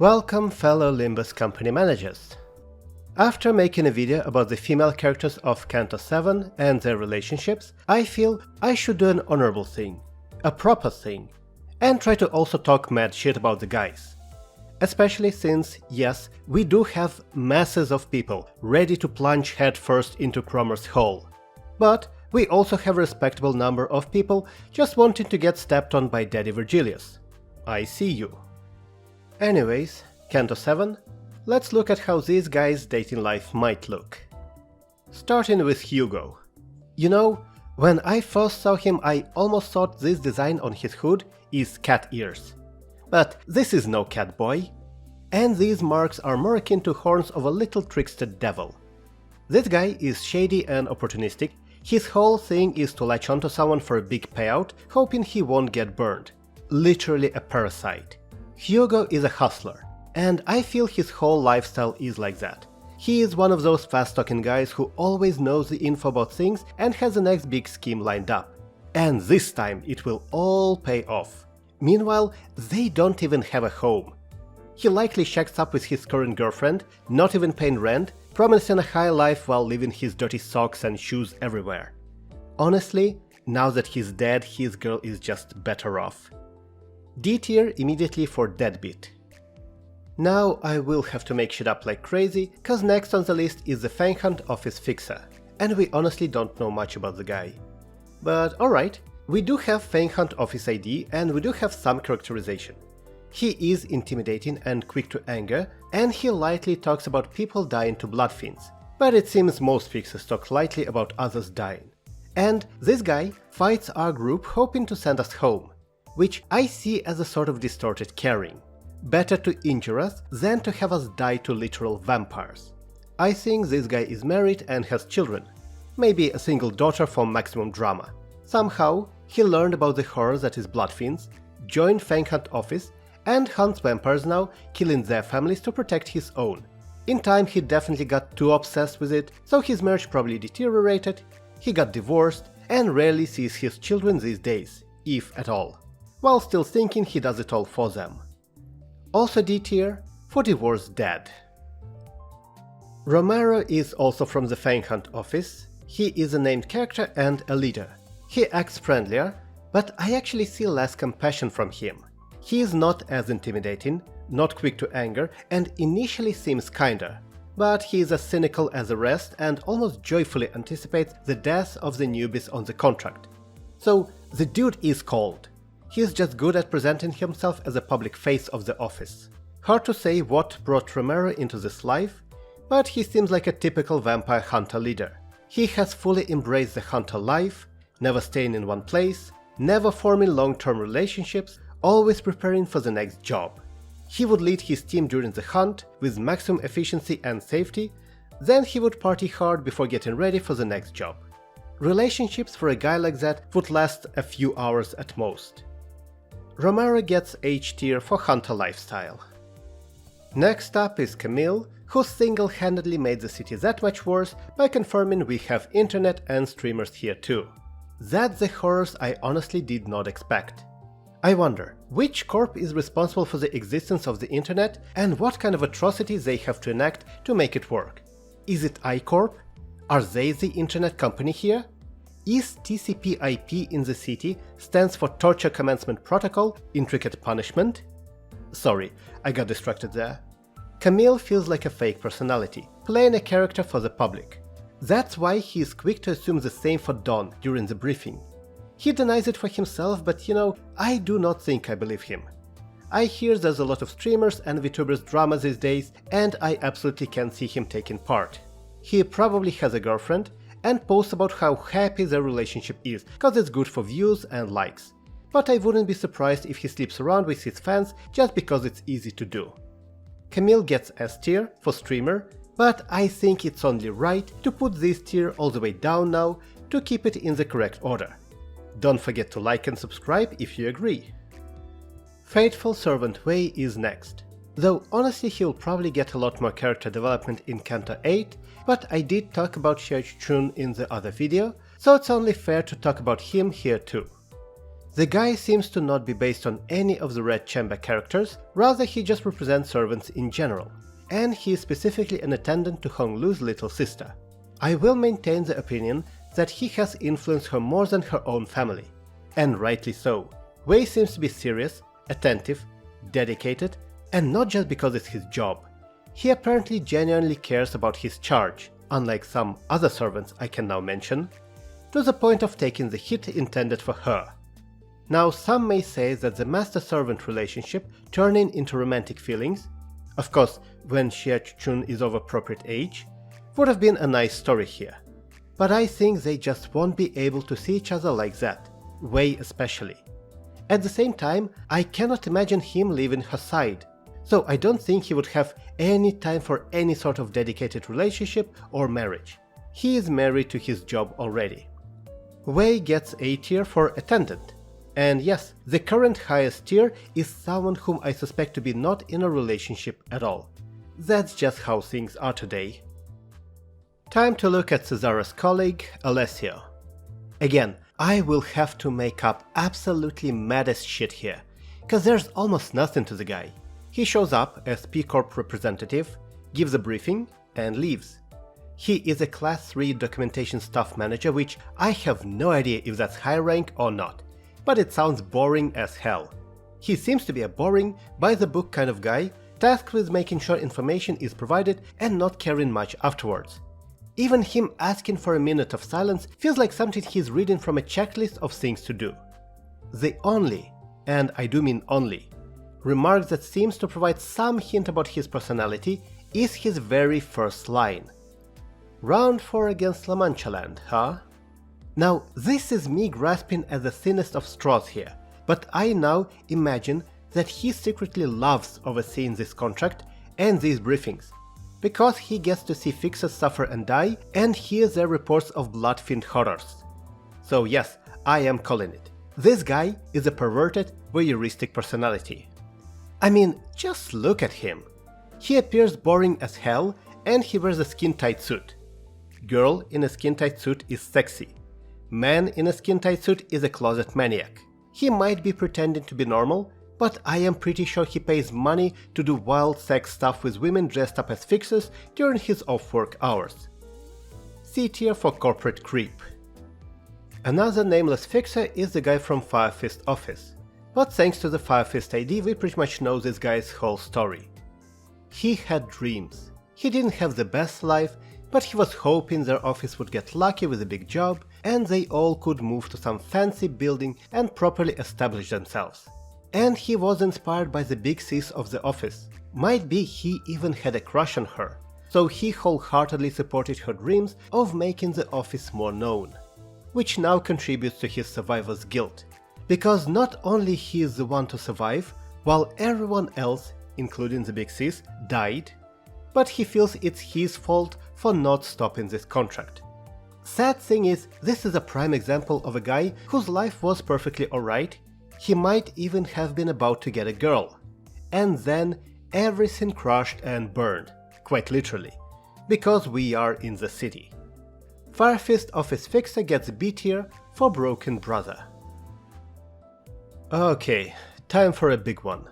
Welcome fellow Limbus company managers. After making a video about the female characters of Canto VII and their relationships, I feel I should do an honorable thing, a proper thing, and try to also talk mad shit about the guys. Especially since, yes, we do have masses of people ready to plunge headfirst into Cromer's hole, but we also have a respectable number of people just wanting to get stepped on by Daddy Virgilius. I see you. Anyways, Canto VII, let's look at how these guys' dating life might look. Starting with Hugo. You know, when I first saw him I almost thought this design on his hood is cat ears. But this is no cat boy. And these marks are more akin to horns of a little trickster devil. This guy is shady and opportunistic. His whole thing is to latch onto someone for a big payout, hoping he won't get burned. Literally a parasite. Hugo is a hustler, and I feel his whole lifestyle is like that. He is one of those fast-talking guys who always knows the info about things and has the next big scheme lined up. And this time it will all pay off. Meanwhile, they don't even have a home. He likely shacks up with his current girlfriend, not even paying rent, promising a high life while leaving his dirty socks and shoes everywhere. Honestly, now that he's dead, his girl is just better off. D tier immediately for deadbeat. Now I will have to make shit up like crazy, cause next on the list is the Fanghunt Fixer, and we honestly don't know much about the guy. But alright, we do have Fanghunt Office ID and we do have some characterization. He is intimidating and quick to anger, and he lightly talks about people dying to blood fiends, but it seems most fixers talk lightly about others dying. And this guy fights our group hoping to send us home, which I see as a sort of distorted caring. Better to injure us than to have us die to literal vampires. I think this guy is married and has children, maybe a single daughter for maximum drama. Somehow, he learned about the horror that is blood fiends, joined Fanghunt Office, and hunts vampires now, killing their families to protect his own. In time he definitely got too obsessed with it, so his marriage probably deteriorated, he got divorced, and rarely sees his children these days, if at all, while still thinking he does it all for them. Also D tier for divorced dad. Romero is also from the Fanghunt Office. He is a named character and a leader. He acts friendlier, but I actually see less compassion from him. He is not as intimidating, not quick to anger, and initially seems kinder, but he is as cynical as the rest and almost joyfully anticipates the death of the newbies on the contract. So the dude is cold. He is just good at presenting himself as a public face of the office. Hard to say what brought Romero into this life, but he seems like a typical vampire hunter leader. He has fully embraced the hunter life, never staying in one place, never forming long-term relationships, always preparing for the next job. He would lead his team during the hunt with maximum efficiency and safety, then he would party hard before getting ready for the next job. Relationships for a guy like that would last a few hours at most. Romero gets H tier for hunter lifestyle. Next up is Camille, who single-handedly made the city that much worse by confirming we have internet and streamers here too. That's the horrors I honestly did not expect. I wonder, which corp is responsible for the existence of the internet and what kind of atrocities they have to enact to make it work? Is it I-Corp? Are they the internet company here? Is TCP/IP in the city stands for Torture Commencement Protocol, Intricate Punishment? Sorry, I got distracted there. Camille feels like a fake personality, playing a character for the public. That's why he is quick to assume the same for Don during the briefing. He denies it for himself, but you know, I do not think I believe him. I hear there's a lot of streamers and VTubers drama these days, and I absolutely can see him taking part. He probably has a girlfriend, and posts about how happy their relationship is, cause it's good for views and likes. But I wouldn't be surprised if he sleeps around with his fans just because it's easy to do. Camille gets S tier for streamer, but I think it's only right to put this tier all the way down now to keep it in the correct order. Don't forget to like and subscribe if you agree. Faithful Servant Wei is next. Though honestly he'll probably get a lot more character development in Canto VIII, but I did talk about Xiao Chun in the other video, so it's only fair to talk about him here too. The guy seems to not be based on any of the Red Chamber characters, rather he just represents servants in general, and he is specifically an attendant to Honglu's little sister. I will maintain the opinion that he has influenced her more than her own family, and rightly so. Wei seems to be serious, attentive, dedicated, and not just because it's his job. He apparently genuinely cares about his charge, unlike some other servants I can now mention, to the point of taking the hit intended for her. Now some may say that the master-servant relationship turning into romantic feelings, of course when Xie Chun is of appropriate age, would have been a nice story here. But I think they just won't be able to see each other like that, Wei especially. At the same time, I cannot imagine him leaving her side, so I don't think he would have any time for any sort of dedicated relationship or marriage. He is married to his job already. Wei gets A tier for attendant. And yes, the current highest tier is someone whom I suspect to be not in a relationship at all. That's just how things are today. Time to look at Cesara's colleague, Alessio. Again, I will have to make up absolutely maddest shit here, cause there's almost nothing to the guy. He shows up as P Corp representative, gives a briefing, and leaves. He is a class 3 documentation staff manager, which I have no idea if that's high rank or not, but it sounds boring as hell. He seems to be a boring, by-the-book kind of guy, tasked with making sure information is provided and not caring much afterwards. Even him asking for a minute of silence feels like something he's reading from a checklist of things to do. The only, and I do mean only, remark that seems to provide some hint about his personality is his very first line. Round 4 against La Mancha Land, huh? Now, this is me grasping at the thinnest of straws here, but I now imagine that he secretly loves overseeing this contract and these briefings, because he gets to see fixers suffer and die and hear their reports of blood-fiend horrors. So yes, I am calling it. This guy is a perverted, voyeuristic personality. I mean, just look at him. He appears boring as hell and he wears a skin-tight suit. Girl in a skin-tight suit is sexy. Man in a skin-tight suit is a closet maniac. He might be pretending to be normal, but I am pretty sure he pays money to do wild sex stuff with women dressed up as fixers during his off-work hours. C tier for corporate creep. Another nameless fixer is the guy from Firefist office, but thanks to the Firefist ID we pretty much know this guy's whole story. He had dreams. He didn't have the best life, but he was hoping their office would get lucky with a big job and they all could move to some fancy building and properly establish themselves. And he was inspired by the big sis of the office. Might be he even had a crush on her, so he wholeheartedly supported her dreams of making the office more known, which now contributes to his survivor's guilt, because not only he is the one to survive, while everyone else, including the big sis, died, but he feels it's his fault for not stopping this contract. Sad thing is, this is a prime example of a guy whose life was perfectly alright. He might even have been about to get a girl. And then everything crashed and burned, quite literally, because we are in the city. Firefist Office Fixer gets B tier for Broken Brother. Okay, time for a big one.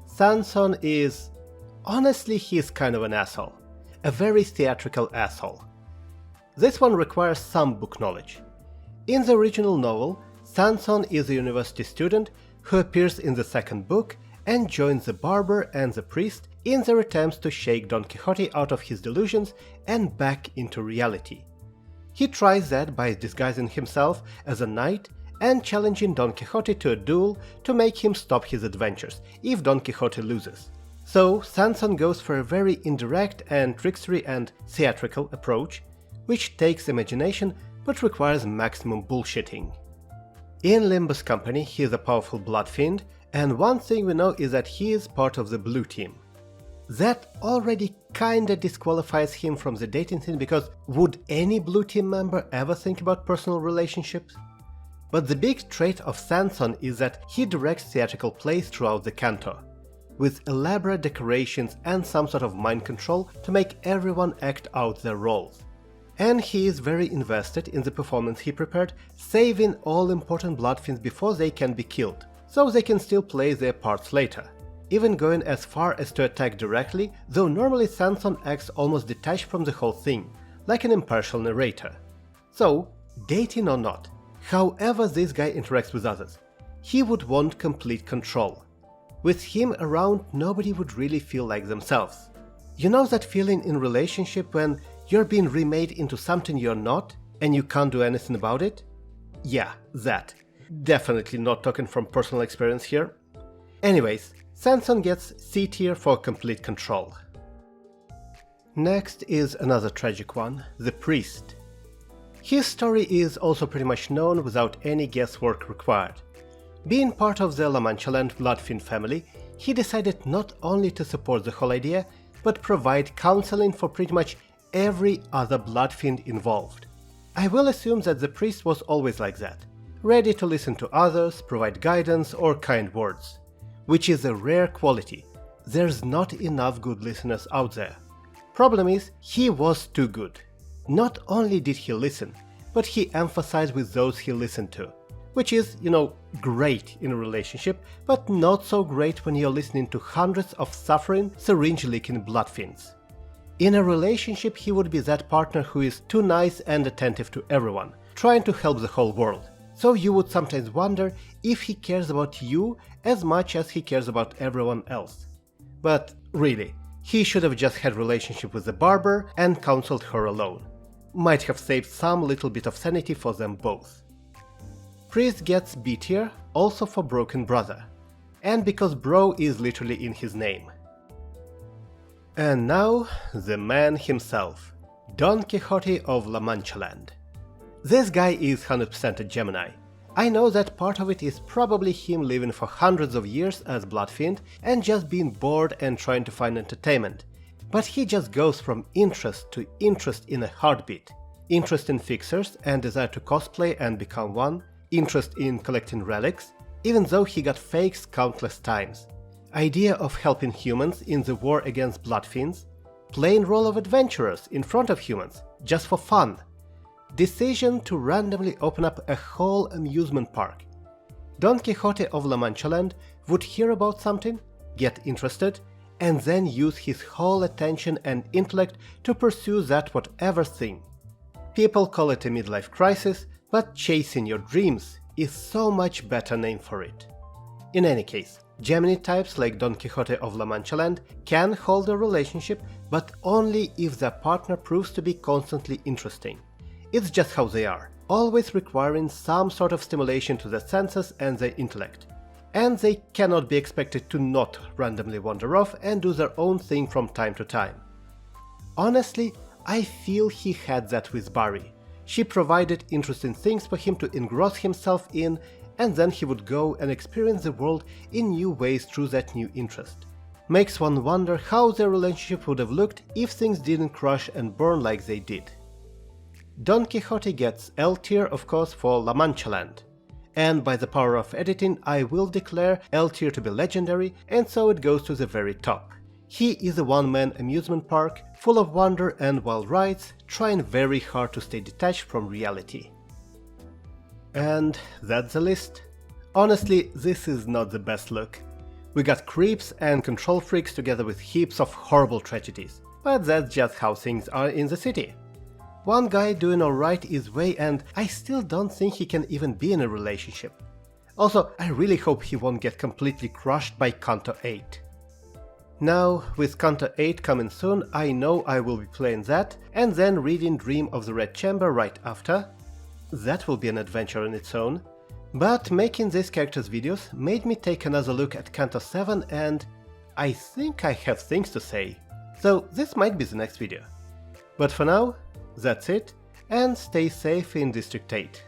Sansón is... honestly, he's kind of an asshole. A very theatrical asshole. This one requires some book knowledge. In the original novel, Sansón is a university student who appears in the second book and joins the barber and the priest in their attempts to shake Don Quixote out of his delusions and back into reality. He tries that by disguising himself as a knight and challenging Don Quixote to a duel to make him stop his adventures if Don Quixote loses. So Sansón goes for a very indirect and trickstery and theatrical approach, which takes imagination but requires maximum bullshitting. In Limbus Company he is a powerful blood fiend, and one thing we know is that he is part of the blue team. That already kinda disqualifies him from the dating scene, because would any blue team member ever think about personal relationships? But the big trait of Sansón is that he directs theatrical plays throughout the canto, with elaborate decorations and some sort of mind control to make everyone act out their roles. and he is very invested in the performance he prepared, saving all important Bloodfiends before they can be killed, so they can still play their parts later, even going as far as to attack directly, though normally Sansón acts almost detached from the whole thing, like an impartial narrator. So, dating or not, however this guy interacts with others, he would want complete control. With him around, nobody would really feel like themselves. You know that feeling in relationship when you're being remade into something you're not, and you can't do anything about it? Yeah, that. Definitely not talking from personal experience here. Anyways, Sansón gets C tier for complete control. Next is another tragic one, the priest. His story is also pretty much known without any guesswork required. Being part of the La Mancha Land Bloodfiend family, he decided not only to support the whole idea, but provide counseling for pretty much every other Bloodfiend involved. I will assume that the priest was always like that, ready to listen to others, provide guidance or kind words, which is a rare quality. There's not enough good listeners out there. Problem is, he was too good. Not only did he listen, but he emphasized with those he listened to, which is, great in a relationship, but not so great when you're listening to hundreds of suffering, syringe-licking Bloodfiends. In a relationship, he would be that partner who is too nice and attentive to everyone, trying to help the whole world. So you would sometimes wonder if he cares about you as much as he cares about everyone else. But really, he should have just had a relationship with the barber and counseled her alone. Might have saved some little bit of sanity for them both. Priest gets B tier, also for Broken Brother, and because bro is literally in his name. And now, the man himself, Don Quixote of La Mancha Land. This guy is 100% a Gemini. I know that part of it is probably him living for hundreds of years as Bloodfiend and just being bored and trying to find entertainment, but he just goes from interest to interest in a heartbeat. Interest in fixers and desire to cosplay and become one, interest in collecting relics, even though he got fakes countless times. Idea of helping humans in the war against Bloodfiends, playing role of adventurers in front of humans, just for fun. Decision to randomly open up a whole amusement park. Don Quixote of La Mancha Land would hear about something, get interested, and then use his whole attention and intellect to pursue that whatever thing. People call it a midlife crisis, but chasing your dreams is so much better name for it. In any case, Gemini types like Don Quixote of La Mancha Land can hold a relationship, but only if their partner proves to be constantly interesting. It's just how they are, always requiring some sort of stimulation to their senses and their intellect. And they cannot be expected to not randomly wander off and do their own thing from time to time. Honestly, I feel he had that with Barry. She provided interesting things for him to engross himself in, and then he would go and experience the world in new ways through that new interest. Makes one wonder how their relationship would have looked if things didn't crush and burn like they did. Don Quixote gets L tier, of course, for La Mancha Land. And by the power of editing, I will declare L tier to be legendary, and so it goes to the very top. He is a one-man amusement park, full of wonder and wild rides, trying very hard to stay detached from reality. And that's the list. Honestly, this is not the best look. We got creeps and control freaks together with heaps of horrible tragedies, but that's just how things are in the city. One guy doing alright his way, and I still don't think he can even be in a relationship. Also, I really hope he won't get completely crushed by Canto VIII. Now, with Canto VIII coming soon, I know I will be playing that, and then reading Dream of the Red Chamber right after. That will be an adventure on its own. But making these characters' videos made me take another look at Canto VII, and I think I have things to say. So this might be the next video. But for now, that's it, and stay safe in District 8.